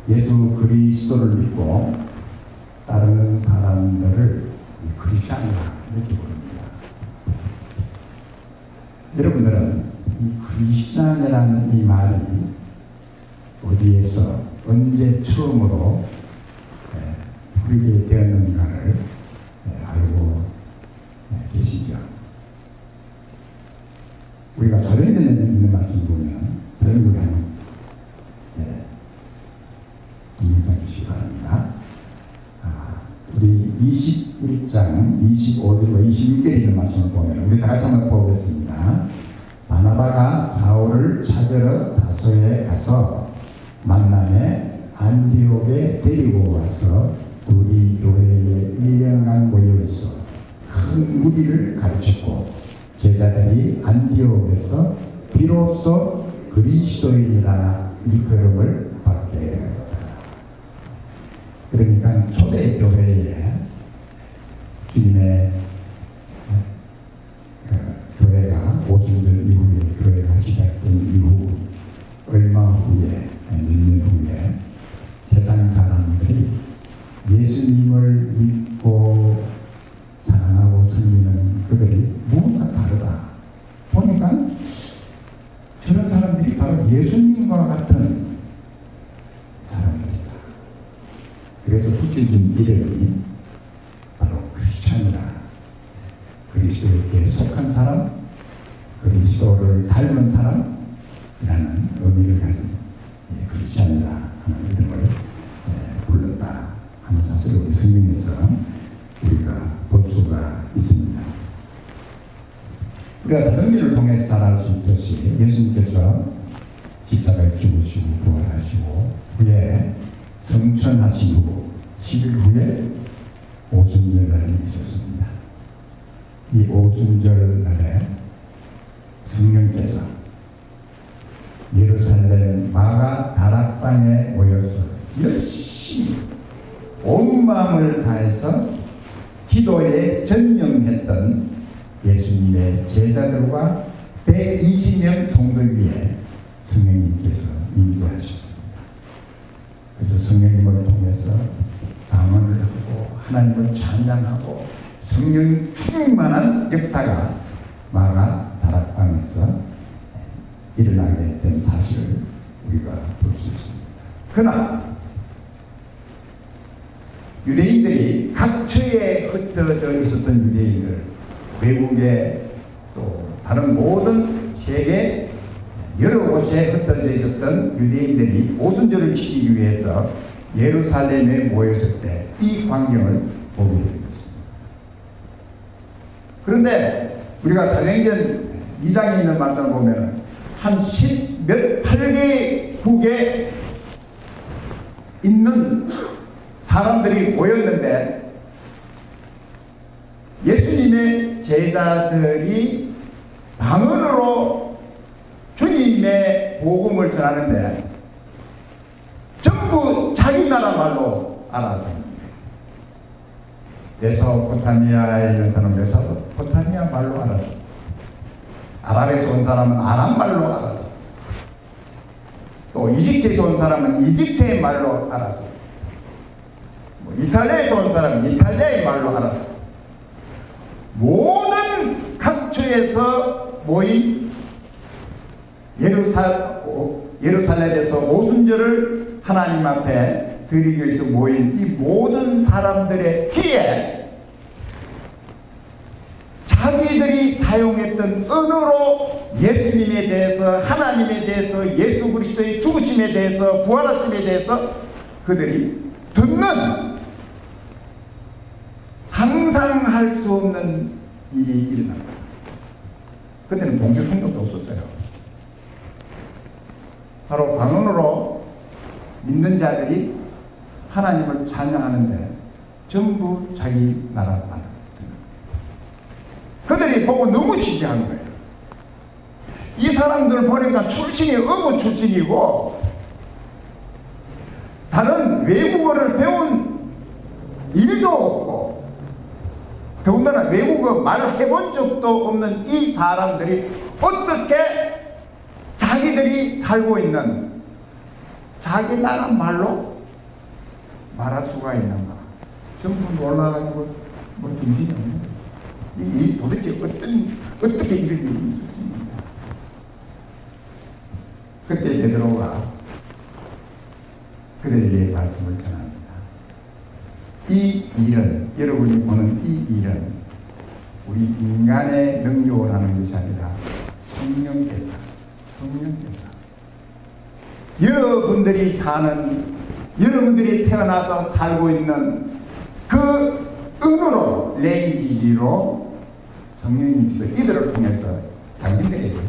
예수 그리스도를 믿고 따르는 사람들을 크리스찬이라 이렇게 부릅니다. 여러분들은 이 크리스찬이라는 이 말이 어디에서 언제 처음으로 풀리게 되었는가를 알고 계시죠? 우리가 사도행전에 있는 말씀 보면 사도행전에 한번 동영상 주시기 바랍니다. 우리 21장 25절과 26절에 있는 말씀을 보면 우리 다 같이 한번 보겠습니다. 바나바가 사울을 찾으러 다소에 가서 만남에 안디옥에 데리고 와서 둘이 교회에 1년간 모여있어 큰 무리를 가르쳤고 제자들이 안디옥에서 비로소 그리스도인이라 일컬음을 받게 되었다. 그러니까 초대교회에 주님의 교회가 오순절 이후에 교회가 시작된 이후 얼마 후에 몇 년 후에 세상 사람들이 예수님을 믿고 사랑하고 섬기는 그들이 무엇과 다르다 보니까 저런 사람들이 바로 예수님과 같은 사람들이다. 그래서 붙여진 이름이 바로 크리스찬이라, 그리스도에게 속한 사람, 그리스도를 닮은 사람이라는 의미를 가진 크리스찬이라 하는 이름을 불렀다 하는 사실을 우리 성경에서 우리가 볼 수가 있습니다. 우리가 사도행전을 통해서 잘 알 수 있듯이 예수님께서 십자가에 죽으시고 부활하시고 후에 성천하신 후 10일 후에 오순절날이 있었습니다. 이 오순절날에 성령께서 예루살렘 마가 다락방에 모여서 열심히 온 마음을 다해서 기도에 전념했던 예수님의 제자들과 120명 성도들 위해 성령님께서 인도하셨습니다. 그래서 성령님을 통해서 방언을 하고 하나님을 찬양하고 성령 충만한 역사가 마가 다락방에서 일어나게 된 사실을 우리가 볼 수 있습니다. 그러나 유대인들이 각처에 흩어져 있었던 유대인들, 외국에 또 다른 모든 세계 여러 곳에 흩어져 있었던 유대인들이 오순절을 지키기 위해서 예루살렘에 모였을 때 이 광경을 보게 되었습니다. 그런데 우리가 사도행전 2장에 있는 말씀을 보면 한 8개국에 있는 사람들이 모였는데 예수님의 제자들이 방언으로 주님의 복음을 전하는데 전부 자기 나라 말로 알아듣는 거예요. 메소포타미아에 있는 사람은 메소포타미아 말로 알아듣고 아랍에서 온 사람은 아랍 말로 알아듣고 또 이집트에서 온 사람은 이집트의 말로 알아듣고 이탈리아에서 온 사람은 이탈리아의 말로 알아듣고 모든 각처에서 모인 예루살렘에서 오순절을 하나님 앞에 드리기 위해서 모인 이 모든 사람들의 귀에 자기들이 사용했던 언어로 예수님에 대해서, 하나님에 대해서, 예수 그리스도의 죽으심에 대해서, 부활하심에 대해서 그들이 듣는 상상할 수 없는 일이 일어납니다. 그때는 공식 성경도 없었어요. 바로 방언으로 믿는 자들이 하나님을 찬양하는데 전부 자기 나라 말. 그들이 보고 너무 신기한 거예요. 이 사람들 보니까 출신이 어부 출신이고 다른 외국어를 배운 일도 없고 더군다나 외국어 말해본 적도 없는 이 사람들이 어떻게 자기들이 살고 있는 자기 나라 말로 말할 수가 있는가? 전부 놀라가지고 뭐 정신이 없는 거예요. 이 도대체 어떻게 이런 일이 있었습니까? 그때 베드로가 그들에게 말씀을 전합니다. 이 일은, 여러분이 보는 이 일은 우리 인간의 능력으로 하는 것이 아니라 성령께서 여러분들이 태어나서 살고 있는 그 은으로 랭귀지로 성령님께서 이들을 통해서 당신들에게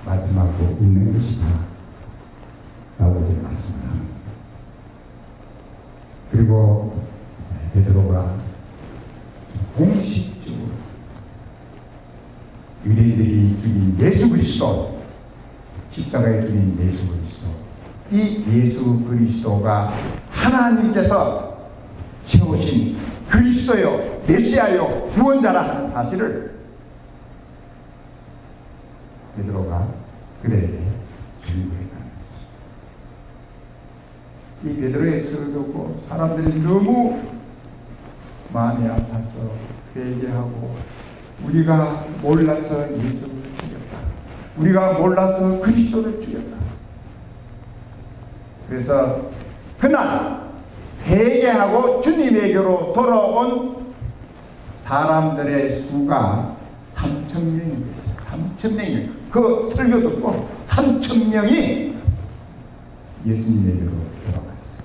말씀하고 있는 것이다 라고 이제 말씀을 합니다. 그리고 베드로가 공식적으로 유대인들이 죽인 예수 그리스도, 십자가에 죽인 예수 그리스도, 이 예수 그리스도가 하나님께서 세우신 그리스도요, 메시아요, 구원자라 하는 사실을 베드로가 그들에게 증거했다는 것이죠. 이 베드로의 설을 듣고 사람들이 너무 마음이 아파서 회개하고, 우리가 몰라서 예수를 죽였다, 우리가 몰라서 그리스도를 죽였다. 그래서 그날 회개하고 주님에게로 돌아온 사람들의 수가 3,000명이 됐어요. 3,000명이. 그 설교 듣고 3,000명이 예수님에게로 돌아갔어요.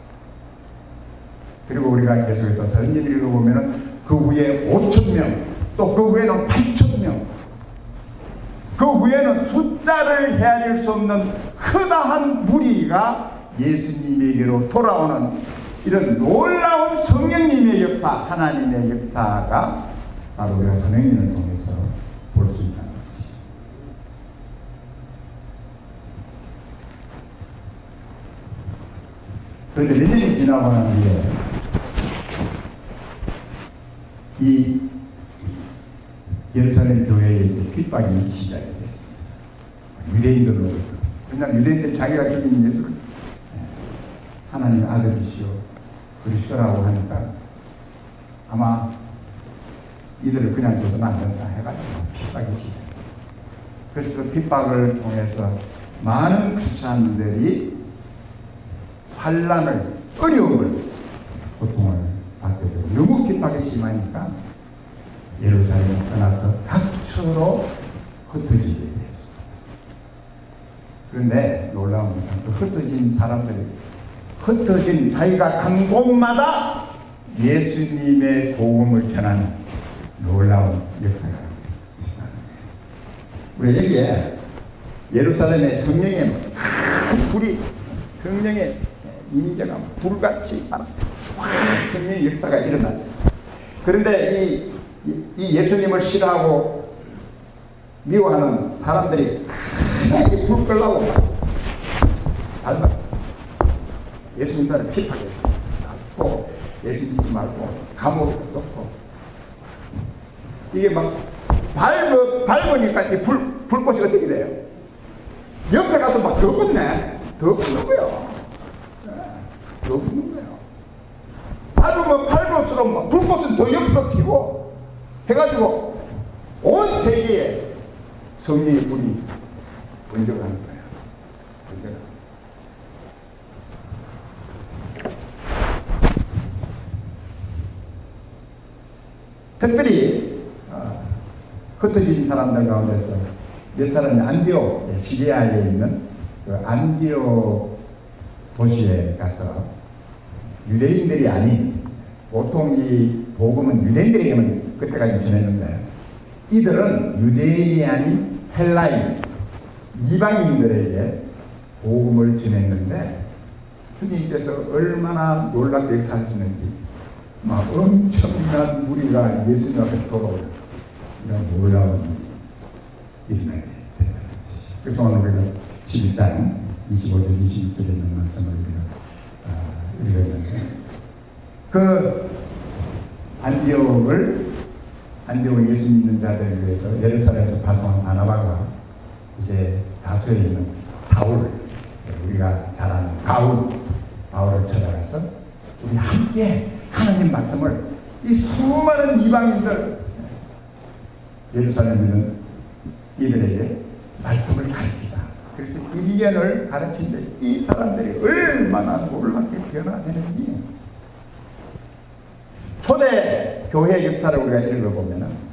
그리고 우리가 계속해서 성경을 읽어보면 그 후에 5,000명, 또 그 후에는 8,000명, 그 후에는 숫자를 헤아릴 수 없는 크다한 무리가 예수님에게로 돌아오는 이런 놀라운 성령님의 역사, 하나님의 역사가 바로 우리가 성령님을 통해서 볼 수 있다는 것이죠. 그런데 몇 년이 지나고 난 뒤에 이 예루살렘 교회에 핍박이 시작이 됐습니다. 유대인들로. 그냥 유대인들 자기가 죽인 예수를 하나님 아들이시오 그리스도라고 하니까 아마 이들을 그냥 둬서는 안 된다 해가지고 핍박이 시작. 그래서 그 핍박을 통해서 많은 크리스찬들이 환난을, 어려움을, 고통을 받게 되고, 너무 핍박이 심하니까 예루살렘을 떠나서 각처로 흩어지게 됐습니다. 그런데 놀라운 것은 그 흩어진 사람들이 흩어진 자기가 간 곳마다 예수님의 복음을 전하는 놀라운 역사가 있습니다. 우리 여기에 예루살렘의 성령의 큰 불이, 성령의 임재가 불같이 성령의 역사가 일어났어요. 그런데 이 예수님을 싫어하고 미워하는 사람들이 크게 불 끌라고 밟았어요. 예수 믿는 핍박했어요. 또 예수 믿지 말고 감옥에 넣고, 이게 막 밟으니까 이 불꽃이 어떻게 돼요? 옆에 가서 막 더 붙네. 더 붙는 거예요. 더 붙는 거예요. 밟으면 밟을수록 막 불꽃은 더 옆으로 튀고 해가지고 온 세계에 성령의 불이 번져가는 거예요. 번져가는. 특별히 흩어진 사람들 가운데서 몇 사람이 안디옥, 시리아에 있는 그 안디옥 도시에 가서 유대인들이 아닌, 보통 이 복음은 유대인들에게만 그때까지 전했는데, 이들은 유대인이 아닌 헬라인, 이방인들에게 복음을 전했는데, 주님께서 얼마나 놀랍게 역사하시는지, 막 엄청난 무리가 예수님 앞에 돌아오는 이런 놀라운 일이 됐다. 그래서 오늘 우리가 11장 25절 26절에 있는 말씀을 우리가 읽었는데, 그 안디옥 예수 믿는 자들을 위해서 예루살렘에서 발송한 바나바가 이제 다소에 있는 사울, 우리가 잘 아는 바울을 찾아가서 우리 함께 하나님 말씀을 이 수많은 이방인들 예루살렘에 있는 이들에게 말씀을 가르치자. 그래서 1년을 가르치는데 이 사람들이 얼마나 놀랍게 변화되는지. 초대 교회 역사를 우리가 읽어보면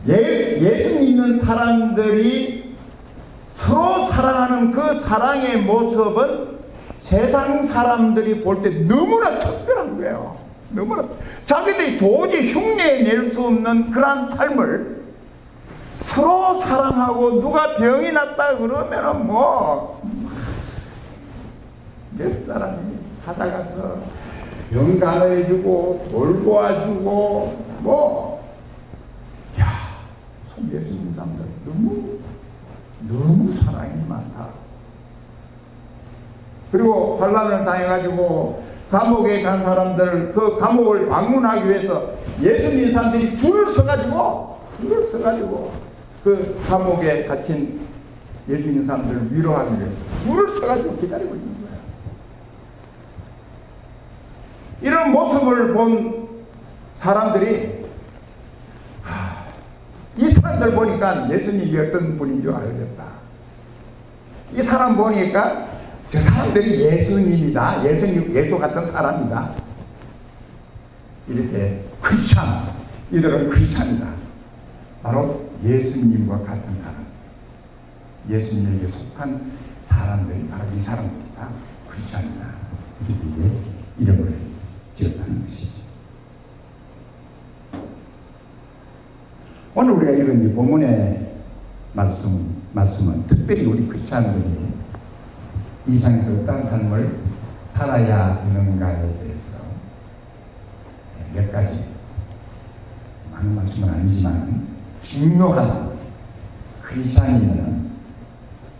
예수 믿는 사람들이 서로 사랑하는 그 사랑의 모습은 세상 사람들이 볼 때 너무나 특별한 거예요. 너무나 자기들이 도저히 흉내낼 수 없는 그러한 삶을 서로 사랑하고, 누가 병이 났다 그러면은 몇 사람이 찾아가서 병간호해주고 돌보아주고 예수 믿는 사람들 너무 사랑이 많다. 그리고 환난을 당해가지고 감옥에 간 사람들, 그 감옥을 방문하기 위해서 예수 믿는 사람들이 줄을 서가지고 그 감옥에 갇힌 예수 믿는 사람들을 위로하기 위해서 줄을 서가지고 기다리고 있는 거야. 이런 모습을 본 사람들이 이 사람들 보니까 예수님이 어떤 분인 줄 알겠다. 이 사람 보니까 저 사람들이 예수님이다. 예수 같은 사람이다. 이렇게 크리스찬, 이들은 크리스찬이다. 바로 예수님과 같은 사람, 예수님에게 속한 사람들이 바로 이 사람들이다. 크리스찬이다. 이렇게 이름을 지었다는 것이죠. 오늘 우리가 읽은 이 본문의 말씀은 특별히 우리 크리스찬들이 이 세상에서 어떠한 삶을 살아야 하는가에 대해서 몇 가지, 많은 말씀은 아니지만 중요한 크리스찬이면,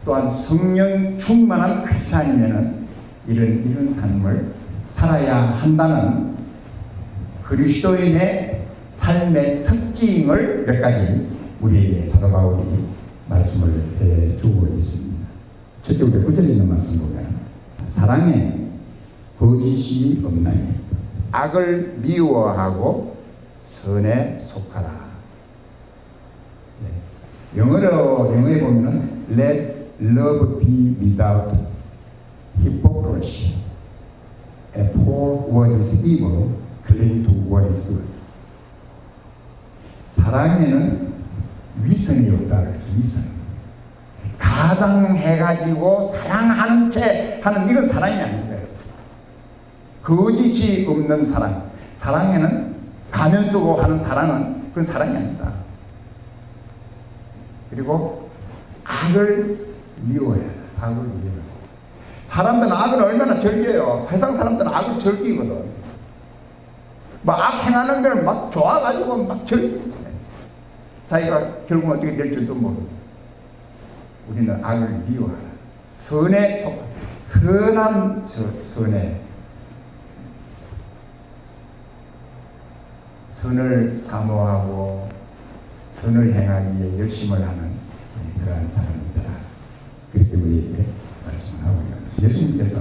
또한 성령 충만한 크리스찬이면 이런 삶을 살아야 한다는 그리스도인의 삶의 특징을 몇 가지 우리에게 사도 바울이 말씀을 해주고 있습니다. 첫째, 우리 구절에 있는 말씀 보면 사랑에 거짓이 없나니 악을 미워하고 선에 속하라. 영어에 보면은 Let love be without hypocrisy. Abhor what is evil, cling to what is good. 사랑에는 위선이 없다 그래서 위선. 가장해가지고 사랑하는 채 하는, 이건 사랑이 아닌데, 거짓이 없는 사랑. 사랑에는 가면 쓰고 하는 사랑은 그건 사랑이 아니다. 그리고 악을 미워해. 악을 미워해. 사람들은 악을 얼마나 즐겨요. 세상 사람들은 악을 즐기거든. 악 행하는 걸 막 좋아가지고 막 즐기거든. 자기가 결국 어떻게 될 줄도 모르고. 우리는 악을 미워하라. 선에 속, 선한 선에, 선을 사모하고 선을 행하기에 열심을 하는 그러한 사람이다. 그렇게 우리에게 말씀을 하고 있습니다. 예수님께서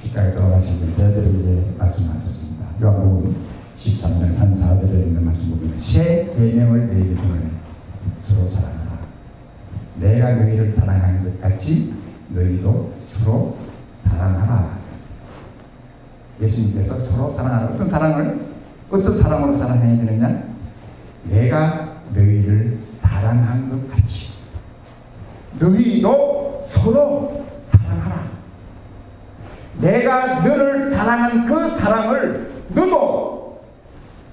십자가에 돌아가신 제자들에게 말씀하셨습니다. 요한복음 13장 34절에 있는 말씀 보면 새 계명을 너희에게 주노니 서로 사랑하라. 내가 너희를 사랑하는 것 같이 너희도 서로 사랑하라. 예수님께서 서로 사랑하라. 어떤 사랑으로 사랑해야 되느냐? 내가 너희를 사랑한 것 같이 너희도 서로 사랑하라. 내가 너를 사랑한 그 사랑을 너도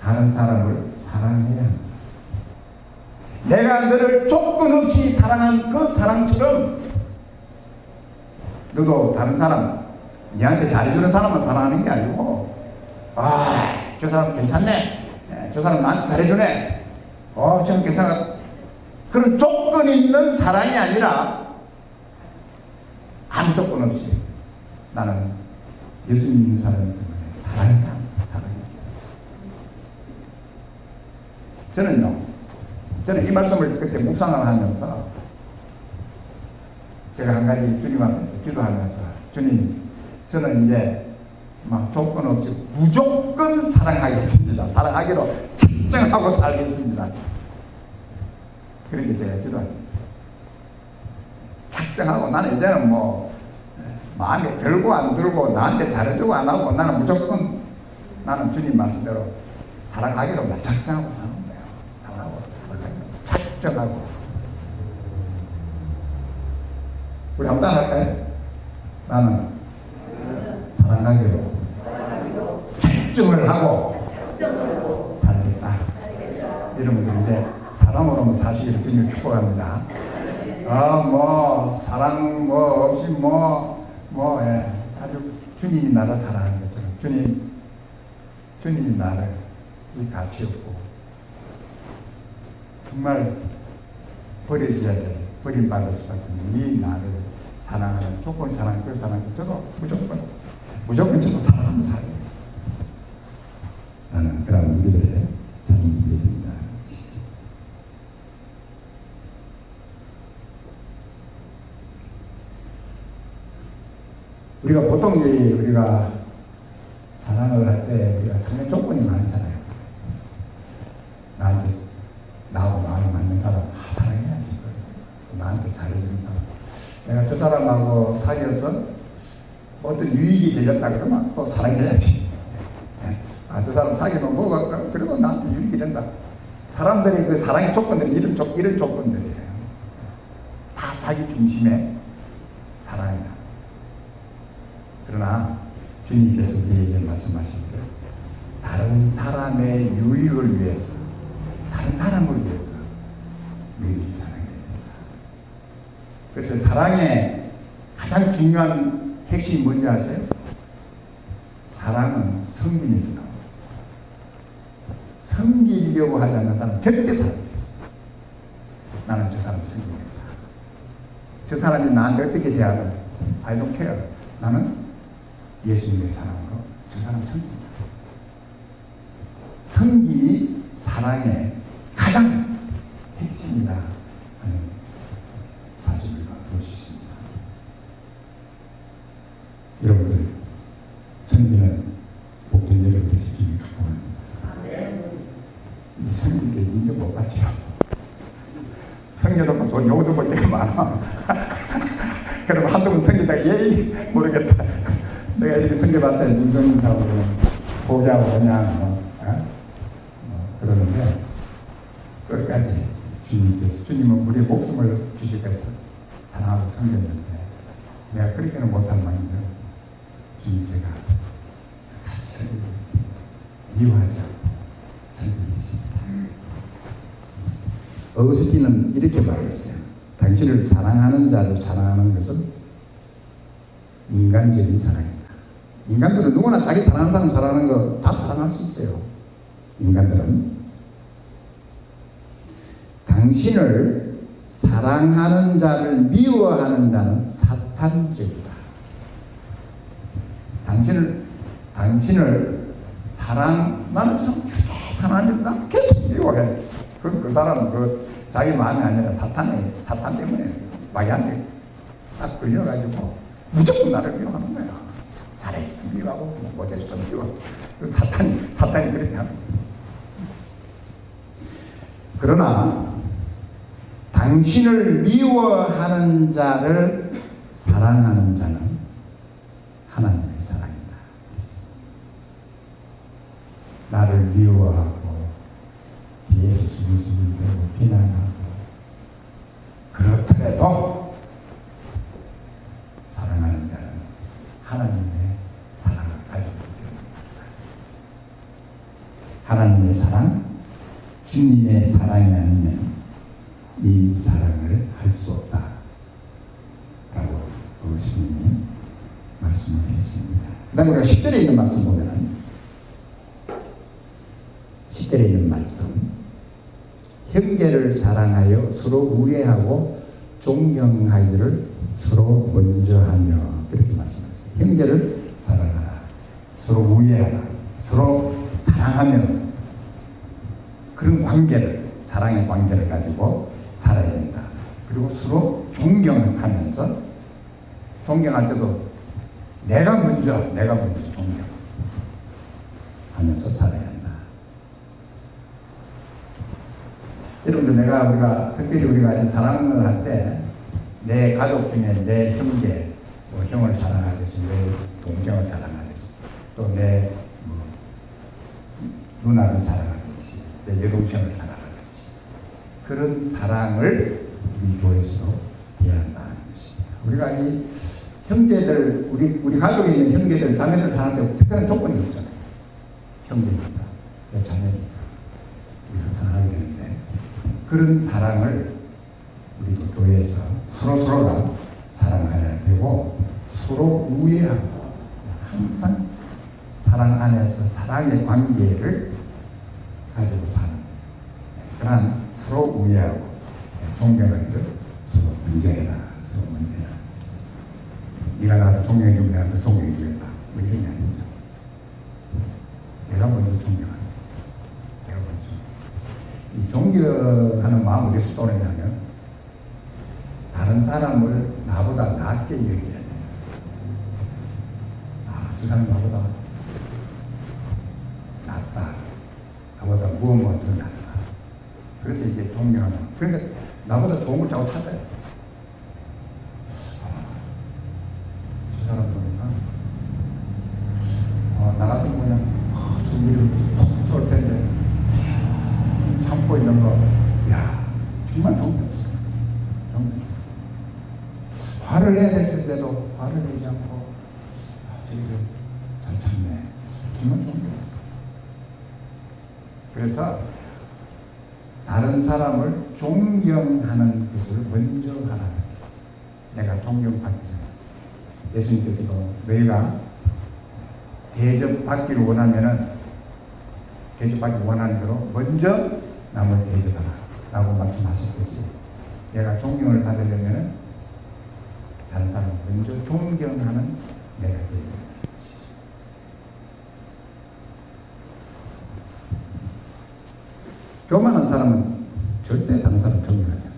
다른 사람을 사랑해야 한다. 내가 너를 조건 없이 사랑한 그 사랑처럼 너도 다른 사람, 니한테 잘해주는 사람만 사랑하는 게 아니고, 저 사람 괜찮네, 저 사람 나한테 잘해주네, 저는 괜찮아, 그런 조건 있는 사랑이 아니라 아무 조건 없이 나는 예수 믿는 사람이기 때문에 사랑이다. 저는 이 말씀을 그때 묵상을 하면서 제가 한 가지 주님 앞에서 기도하면서, 주님, 저는 이제 막 조건 없이 무조건 사랑하겠습니다. 사랑하기로 작정하고 살겠습니다. 그렇게 제가 기도합니다. 작정하고 나는 이제는 뭐 마음에 들고 안 들고 나한테 잘해주고 안 하고 나는 무조건 나는 주님 말씀대로 사랑하기로 작정하고 사는 거예요. 사랑하고 작정하고. 우리 한번 따라할까요? 나는 사랑하기로 작정을 하고 살겠다. 여러분들 이제 사랑으로 사실 주님 축복합니다. 사랑 없이 아주 주님이 나를 사랑하는 것처럼 주님이 나를 이 가치 없고 정말 버려져야 될 버림받을 수밖에 없는 이 나를 사랑하는 조건 사랑 그 사랑 저도 무조건 저도 사랑하면서 살아요. 나는 그런 우리들의 사랑이 됩니다. 우리가 보통 이제 우리가 사랑을 할 때 우리가 상당히 조건이 많잖아요. 나하고 마음이 맞는 사람 사랑해야지. 나한테 잘해주는 사람. 내가 저 사람하고 사귀어서 어떤 유익이 되겠다 그러면 또 사랑해야지. 저 사람 사귀면 뭐가 그래도 나한테 유익이 된다. 사람들이 그 사랑의 조건들이 이런 조건들이에요. 다 자기 중심의 사랑이다. 그러나 주님께서 우리에게 말씀하시기를 다른 사람의 유익을 위해서 다른 사람을 위해서 우리를 사랑해야 된다. 그래서 사랑의 가장 중요한 핵심이 뭔지 아세요? 사랑은 성민에서 나옵니다. 섬기려고 하지 않는 사람은 절대 사랑해요. 나는 저 사람 섬기겠다. 저 사람이 나한테 어떻게 대하든 I don't care. 나는 예수님의 사랑으로 저 사람 섬깁니다. 섬김이 사랑의 가장 핵심이다 하는 사실을 볼 수 있습니다. 여러분들 섬기는 복된 여러분 되시기를 축복합니다. 이 섬길 게 인정 못 받죠. 섬겨놓고 돈 요도 볼 때가 많아. 그럼 한두 번 섬기다가 예의 모르겠다. 내가 이렇게 섬겨봤자 인성사하고 보자고 그냥 그러는데 끝까지 주님은 우리의 목숨을 주시겠어 사랑하고 섬겼는데 내가 그렇게는 못한 마음인데 주님 제가 같이 섬기겠습니다. 미워하지 않고 섬기겠습니다. 어거스틴은 이렇게 말했어요. 당신을 사랑하는 자를 사랑하는 것은 인간적인 사랑이다. 인간들은 누구나 자기 사랑하는 사람 사랑하는 거 다 사랑할 수 있어요. 인간들은 당신을 사랑하는 자를 미워하는 자는 사탄적이다. 당신을 나는 참 사랑하는 나 계속 미워해. 그 사람은 자기 마음이 아니라 사탄 때문에 마귀한테 딱 걸려가지고 무조건 나를 미워하는 거야. 잘해 미워하고 못해서 미워. 사탄이 그렇게 합니다. 그러나 당신을 미워하는 자를 사랑하는 자는 하나님의 사랑이다. 나를 미워하고 뒤에서 수근수근대고 비난하고 그렇더라도 사랑하는 자는 하나님의 사랑을 가지고 있습니다. 하나님의 사랑, 주님의 사랑이 아니면 이 사랑을 할 수 없다 라고 어르신이 말씀을 했습니다. 그 다음에 우리가 10절에 있는 말씀 보면 10절에 있는 말씀 형제를 사랑하여 서로 우애하고 존경하기를 서로 먼저 하며 그렇게 말씀하셨어요. 형제를 사랑하라. 서로 우애하라. 서로 사랑하며 그런 관계를 사랑의 관계를 가지고 살아야 된다. 그리고 서로 존경하면서 존경할 때도 내가 먼저 존경하면서 살아야 한다. 여러분들, 우리가 특별히 우리가 사랑을 할 때 내 가족 중에 내 형제, 형을 사랑하듯이, 내 동생을 사랑하듯이, 또 내 누나를 사랑하듯이, 내 여동생을 사랑하듯이, 그런 사랑을 우리 교회에서도 해야 한다는 것입니다. 우리가 이 형제들, 우리 가족에 있는 형제들, 자매들 사랑하는데 특별한 조건이 있잖아요. 형제니까, 내 자매니까 우리가 사랑하게 되는데, 그런 사랑을 우리도 교회에서 서로가 사랑해야 되고, 서로 우애하고 항상 사랑 안에서 사랑의 관계를 가지고 사는 그러한 서로 우애하고 존경하는 걸 서로 문제해라. 네가 나를 존경해주면 내가 너 존경해주겠다. 이런 게 아니죠. 내가 먼저 존경한다. 내가 먼저. 이 존경하는 마음 어디서 떠오르냐면, 다른 사람을 나보다 낫게 여겨야 돼. 저 사람 나보다 낫다. 나보다 무엇 더 낫다. 그래서 이제 존경하는. 그러니까 나보다 좋은 걸 자꾸 찾아야 돼. 저 사람 보니까 나 같은 그냥 숨기를 푹 쏠 텐데 참고 있는 거, 야, 정말 존경했어. 화를 해야 될 텐데도 화를 내지 않고, 잘 참네. 정말 존경했어. 그래서 다른 사람을 존경하는 것을 먼저 하라. 내가 존경받기 전에. 예수님께서도 너희가 대접받기를 원하면은, 대접받기 원하는 대로 먼저 남을 대접하라 라고 말씀하셨듯이, 내가 존경을 받으려면은 다른 사람을 먼저 존경하는 내가 되어야 됩니다. 교만한 사람은 절대 다른 사람을 존경하지 않습니다.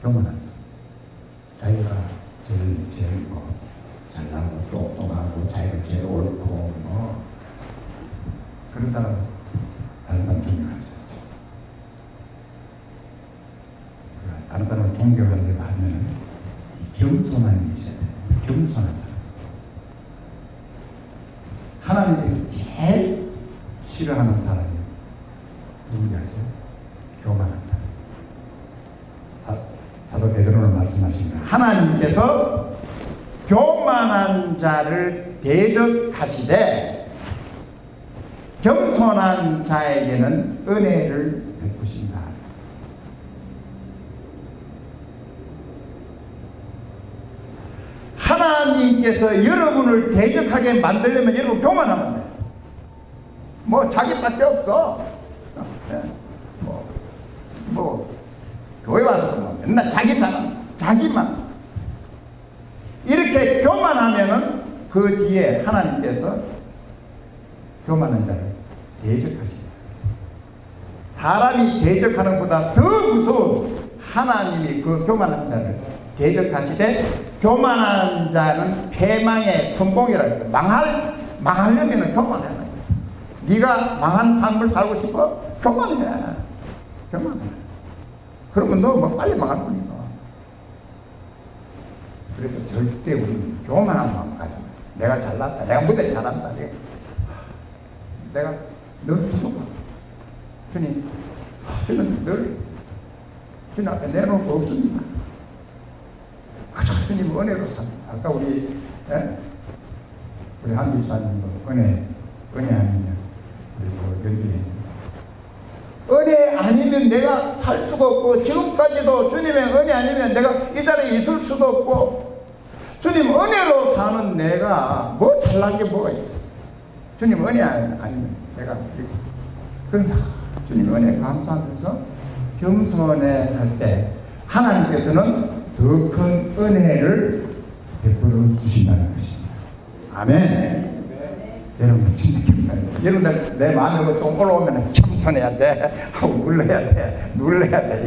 교만한 사람. 자기가 제일 잘나고 똑똑하고 자기가 제일 옳고 그런 사람은 다른 사람 존경하지 않죠. 다른 사람을 존경하려고 하면 겸손한 일이 있어야 돼요. 겸손한 사람. 하나님께서 제일 싫어하는 사람이 누군지 아세요? 교만한 사람. 사도 베드로는 말씀하십니다. 하나님께서 교만한 자를 대적하시되 겸손한 자에게는 은혜를 베푸신다. 하나님께서 여러분을 대적하게 만들려면 여러분 교만하면 돼요. 뭐 자기밖에 없어. 교회 와서 맨날 자기 자랑, 자기만. 이렇게 교만하면은 그 뒤에 하나님께서 교만한 자를 대적하십니다. 사람이 대적하는 것보다 더 무서운 하나님이 그 교만한 자를 대적하시되, 교만한 자는 패망의 선봉이라 했어요. 망하려면 교만해야 돼. 네가 망한 삶을 살고 싶어? 교만해. 그러면 너 뭐 빨리 망할 거니까. 그래서 절대 우리는 교만한 마음 가지고, 내가 잘났다, 내가 무대를 잘한다, 내가 늘 부족하다. 주님 늘 주님 앞에 내놓을 거 없습니다. 그저 주님 은혜로 삽니다. 아까 우리 한기사님도 은혜 아니면 우리 연기했는데, 은혜 아니면 내가 살 수가 없고, 지금까지도 주님의 은혜 아니면 내가 이 자리에 있을 수도 없고, 주님 은혜로 사는 내가 뭐 잘난 게 뭐가 있겠어. 주님 은혜 아니면 내가 그러니까 주님 은혜 감사하면서 겸손해 할 때 하나님께서는 더 큰 은혜를 베풀어 주신다는 것입니다. 아멘. 여러분 진짜 겸손해야 돼. 여러분들 내 마음에 좀 올라오면 겸손해야 돼 하고 눌러야 돼.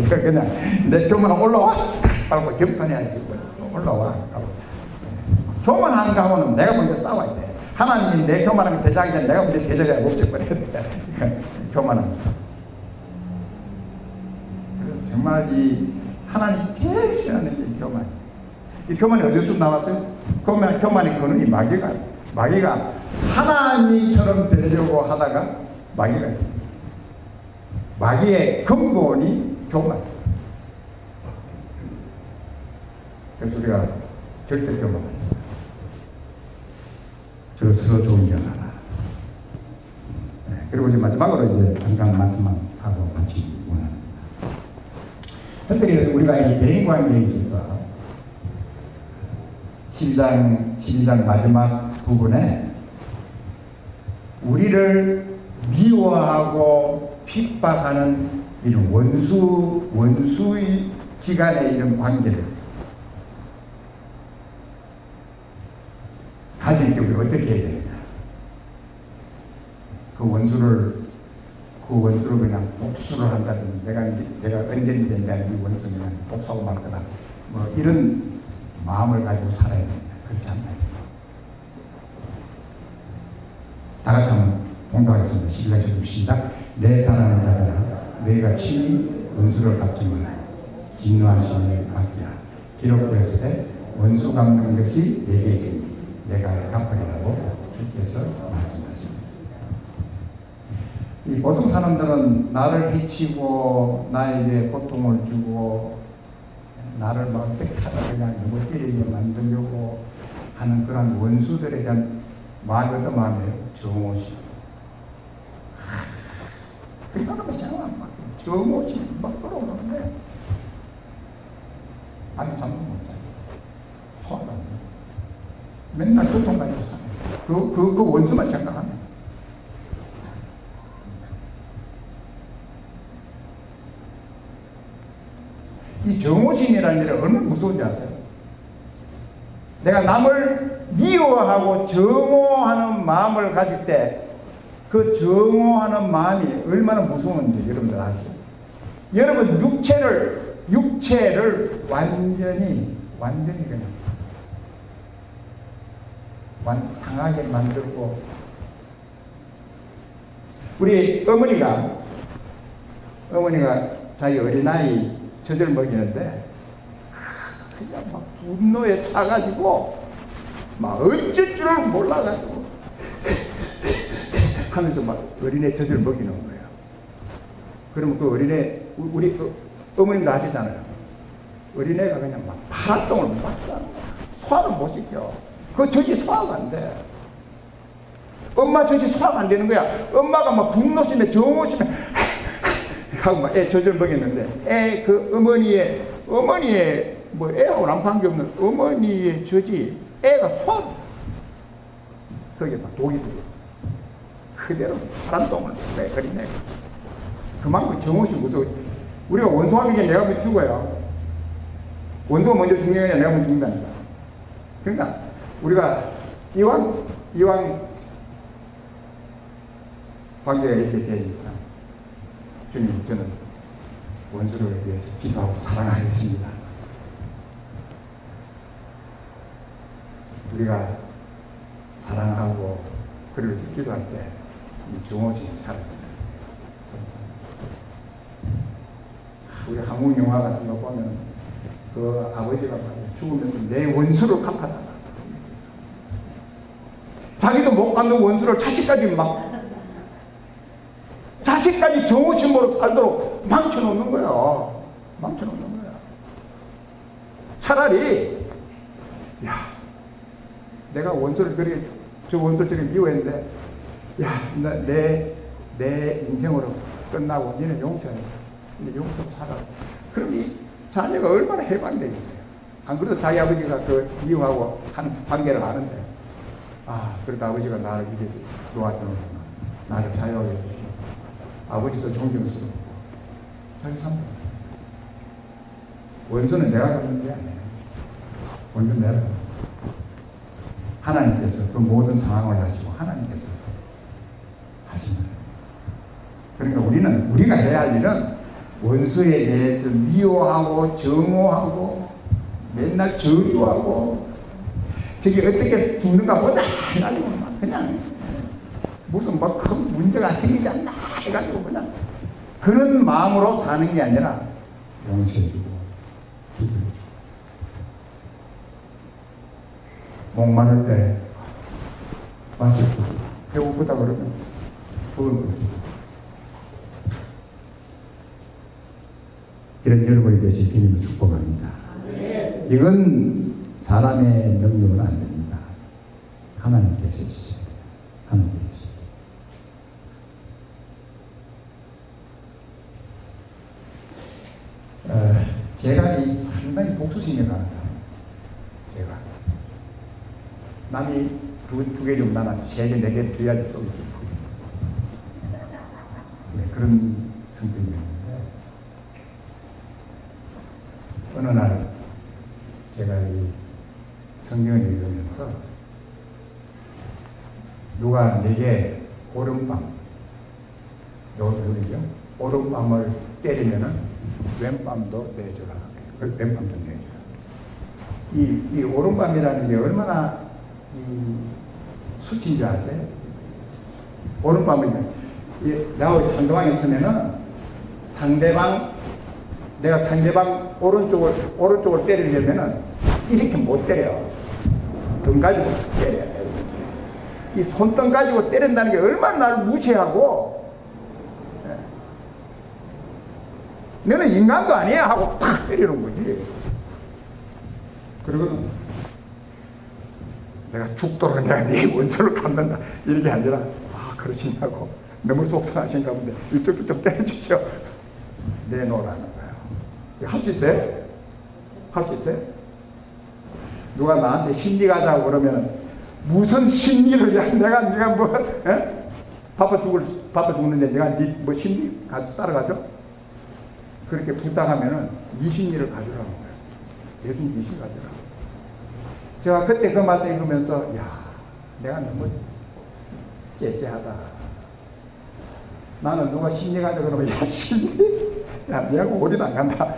이거 그냥 내 교만 올라와 하고 겸손해야 돼. 올라와 하고 교만한가 하면 내가 먼저 싸워야 돼. 하나님이 내 교만한 대장이 되면 내가 먼저 대적을 없애버려야 돼. 교만한. 정말 이 하나님 제일 싫어하는 게 교만. 이 교만이 어디서 나왔어요? 교만의 근원이 마귀가 하나님처럼 되려고 하다가 마귀의 근본이 교만. 그래서 우리가 절대 교만하지 마. 서로 존경하라. 네, 그리고 이제 마지막으로 이제 잠깐 말씀만 하고 마치기 원합니다. 특별히 우리가 이 대인 관계에 있어서 12장 마지막 부분에 우리를 미워하고 핍박하는 이런 원수지간의 이런 관계를 가질 때 우리가 어떻게 해야 되느냐. 그 원수를 그냥 복수를 한다든지 내가 언제든지 내가 이 원수를 그냥 복수하고 말거나 뭐 이런 마음을 가지고 살아야 됩니다. 그렇지 않나요? 다 같이 한번 공부하겠습니다. 11장 시작. 내 사랑하는 자들아 너희가 친히 원수를 갚지 말라. 진노하심을 받기라. 기록되었을 원수 갚는 것이 내게 있으니 내가 갚으리라고 주께서 말씀하십니다. 이 보통 사람들은 나를 해치고 나에게 고통을 주고 나를 막 어떻게 하다 그냥 누구 때리게 만들려고 하는 그런 원수들에 대한 마음이 어떤 마음이에요? 정오심. 그 사람은 막 정오심이 막 끌어오는데 아니 잠도 못 자요. 소화도 안 돼요. 맨날 고통 가지고 사는 그 원수만 생각하면 이 정오심이라는 일은 얼마나 무서운지 아세요? 내가 남을 미워하고 정오하는 마음을 가질 때 그 정오하는 마음이 얼마나 무서운지 여러분들 아시죠? 여러분 육체를 완전히 그냥 상하게 만들고 우리 어머니가 자기 어린아이 젖을 먹이는데 그냥 막 분노에 차가지고 막 어쩔 줄을 몰라가지고 하면서 막 어린애 젖을 먹이는 거예요. 그러면 그 어린애 우리 어머님도 아시잖아요. 어린애가 그냥 막 파똥을 막 싸는 거야. 소화를 못 시켜. 그 젖이 소화가 안 돼. 엄마 젖이 소화가 안 되는 거야. 엄마가 막 분노심에 정오심에 하고 막 애 젖을 먹였는데 그 어머니의 뭐 애하고 남편 관계없는 어머니의 젖이 애가 소화 거기에 막 독이 들어있어. 그대로 파란 똥을 어린애가. 그만큼 정오심 무서워. 우리가 원수하면 내가 먼저 죽어요. 원수가 먼저 죽는 게 아니라 내가 먼저 죽는다니까. 그러니까 우리가 이왕 관계가 이렇게 되니까 주님 저는 원수를 위해서 기도하고 사랑하겠습니다. 우리가 사랑하고 그리고 기도할 때 이 정오심이 살아납니다. 우리 한국 영화 같은 거 보면 그 아버지가 죽으면서 내 원수를 갚아달라. 자기도 못 갚는 원수를 자식까지 정오심으로 살도록 망쳐놓는 거예요. 차라리 내가 원수를 그렇게 저 원수들이 미워했는데 내 인생으로 끝나고 니는 용서해. 근데 용서 살아. 그럼 이 자녀가 얼마나 해방이 되겠어요. 안 그래도 자기 아버지가 그 미워하고 하는 관계를 아는데 그래도 아버지가 나를 이렇게 도와주는구나. 나를 자유하게 해주시고 아버지도 존경스럽고 자기 삽니다. 원수는 내가 갖는 게 아니에요. 원수는 내가 하나님께서 그 모든 상황을 하시고 하나님께서 하시는. 그러니까 우리가 해야 할 일은 원수에 대해서 미워하고 정오하고 맨날 저주하고 저기 어떻게 죽는가 보자 해가지고 막 그냥 무슨 뭐 큰 문제가 생기지 않나 해가지고 그냥 그런 마음으로 사는 게 아니라 용서해주고 기도해주고 목마를 때 마시고 배고프다 그러면 그걸 먹어주고 이런 여러분이 되실 주님을 축복합니다. 이건 사람의 능력은 안 됩니다. 하나님께서 해주세요. 하나님께서. 제가 이 상당히 복수심에 강한 사람. 제가 남이 두 개 좀 나눠 3개, 4개 줘야지 또 네, 그런 성격이었는데 어느 날 제가 이 성경을 읽으면서 누가 내게 오른밤 여기죠? 오른밤을 때리면은 왼밤도 내주라. 왼밤도 내주라. 이 오른밤이라는 게 얼마나 이 수치인 줄 아세요? 오른밤은 내가 상대방에 서면은 내가 상대방 오른쪽을 때리려면은 이렇게 못 때려. 등 가지고 때려야 돼. 이 손등 가지고 때린다는 게 얼마나 나를 무시하고, 너는 인간도 아니야 하고 탁 때리는 거지. 그러고는 내가 죽도록 내가 네 원수를 갚는다 이게 아니라, 아 그러시냐고, 너무 속상하신가 본데 이쪽도 좀 때려주시오. 내놓으라는 거예요. 할 수 있어요? 할 수 있어요? 누가 나한테 심리 가자고 그러면 무슨 심리를 네가 뭐 바빠 죽는데 내가 뭐 심리 따라가죠? 그렇게 부탁하면은 이 심리를 가져라는 거예요. 예수님 이 심리 가져라. 제가 그때 그 말씀 읽으면서 야 내가 너무 째째하다. 나는 누가 심리 가자 그러면 야 심리? 야 내하고 오리도 안 간다.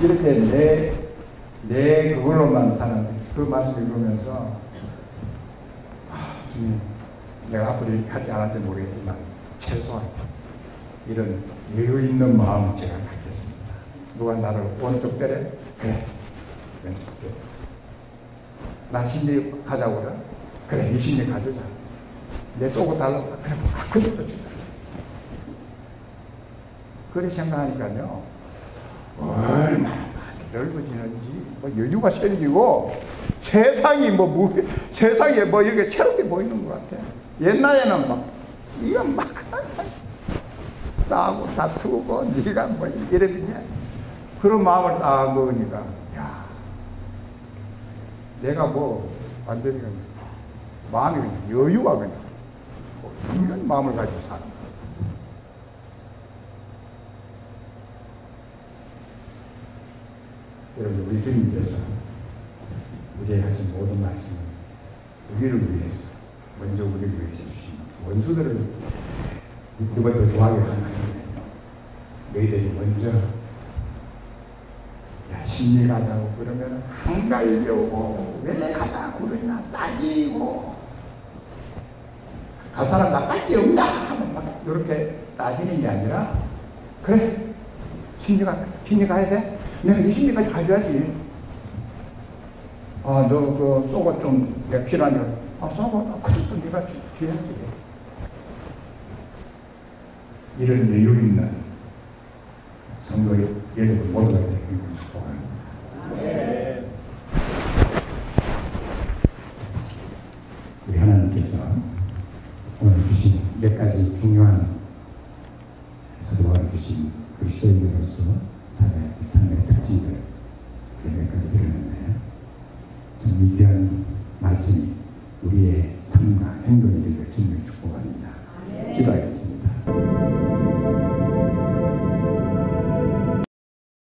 이렇게 내 그걸로만 사는 그 말씀 읽으면서 주님 내가 앞으로 이렇게 할지 안 할지 모르겠지만 최소한 이런 여유 있는 마음을 제가 갖겠습니다. 누가 나를 오른쪽 때려? 그래 왼쪽 때려. 나 심리 가자고 그래? 그래 이 심리 가져자. 내 쏘고 달라고 그래 그것도 주자. 그렇게 생각하니까요 얼마나 넓어지는지 뭐 여유가 생기고 세상에 뭐 이렇게 새롭게 보이는 것 같아. 옛날에는 막 이거 막 싸우고 다투고 네가 뭐 이러느냐 그런 마음을 딱 먹으니까 야 내가 뭐 완전히 그냥 마음이 그냥 여유가 그냥 이런 마음을 가지고 사는 거야. 여러분 우리 주님께서 우리에게 하신 모든 말씀은 우리를 위해서 먼저 우리를 위해서 주신 원수들을 누가 더 좋아하게 하는 거예요. 너희들이 먼저 야 심리 가자고 그러면 한가위게 오고 왜 가자고 그러냐 따지고 갈 사람 나밖에 없냐 하면 막 이렇게 따지는 게 아니라 그래 심리 가야 돼? 내가 이 심리까지 가져야지. 아, 너 그 쏘고 좀 내가 필요하냐? 아, 쏘고 그것도 네가 줘야지. 이런 여유 있는 성도 여러분 모두가 되기를 축복합니다. 네. 우리 하나님께서 오늘 주신 몇 가지 중요한 사도가 주신 그리스도인으로서 삶의 특징들 몇 가지 들었는데 이 귀한 말씀이 우리의 삶과 행동에